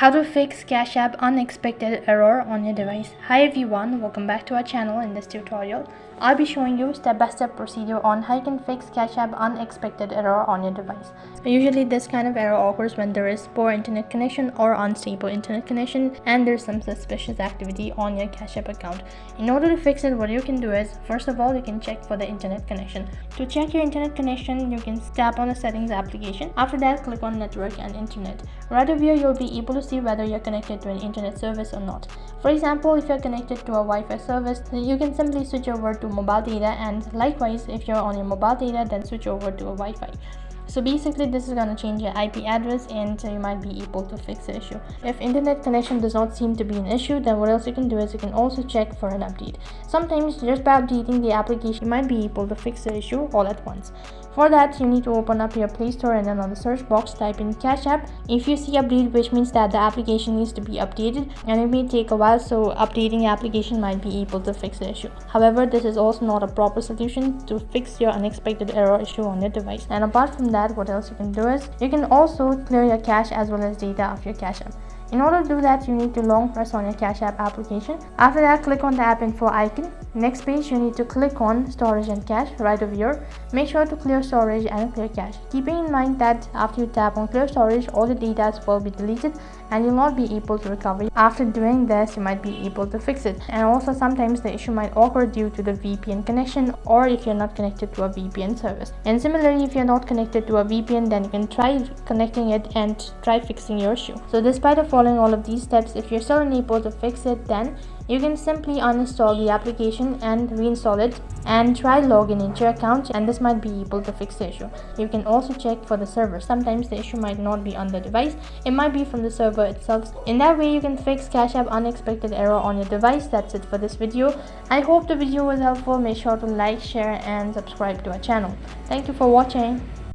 How to fix Cash App unexpected error on your device. Hi everyone, welcome back to our channel. In this tutorial, I'll be showing you step-by-step procedure on how you can fix Cash App unexpected error on your device. So usually this kind of error occurs when there is poor internet connection or unstable internet connection and there's some suspicious activity on your Cash App account. In order to fix it, what you can do is, first of all, you can check for the internet connection. To check your internet connection, you can tap on the settings application. After that, click on network and internet. Right over here, you'll be able to see whether you're connected to an internet service or not. For example, if you're connected to a Wi-Fi service, you can simply switch over to mobile data, and likewise, if you're on your mobile data, then switch over to a Wi-Fi. So basically this is going to change your IP address and you might be able to fix the issue. If internet connection does not seem to be an issue, then what else you can do is you can also check for an update. Sometimes just by updating the application, you might be able to fix the issue all at once. For that, you need to open up your Play Store and then on the search box type in Cash App. If you see update, which means that the application needs to be updated, and it may take a while, so updating the application might be able to fix the issue. However, this is also not a proper solution to fix your unexpected error issue on your device. And apart from that, what else you can do is you can also clear your cache as well as data of your Cash App. In order to do that, you need to long press on your Cash App application. After that, click on the app info icon. Next page, you need to click on storage and cache right over here. Make sure to clear storage and clear cache. Keeping in mind that after you tap on clear storage, all the data will be deleted and you'll not be able to recover. After doing this, you might be able to fix it. And also sometimes the issue might occur due to the VPN connection or if you're not connected to a VPN service. And similarly, if you're not connected to a VPN, then you can try connecting it and try fixing your issue. So despite of following all of these steps, if you're still unable to fix it, then you can simply uninstall the application and reinstall it and try login into your account, and this might be able to fix the issue. You can also check for the server. Sometimes the issue might not be on the device, it might be from the server itself. In that way, you can fix Cash App unexpected error on your device. That's it for this video. I hope the video was helpful. Make sure to like, share and subscribe to our channel. Thank you for watching.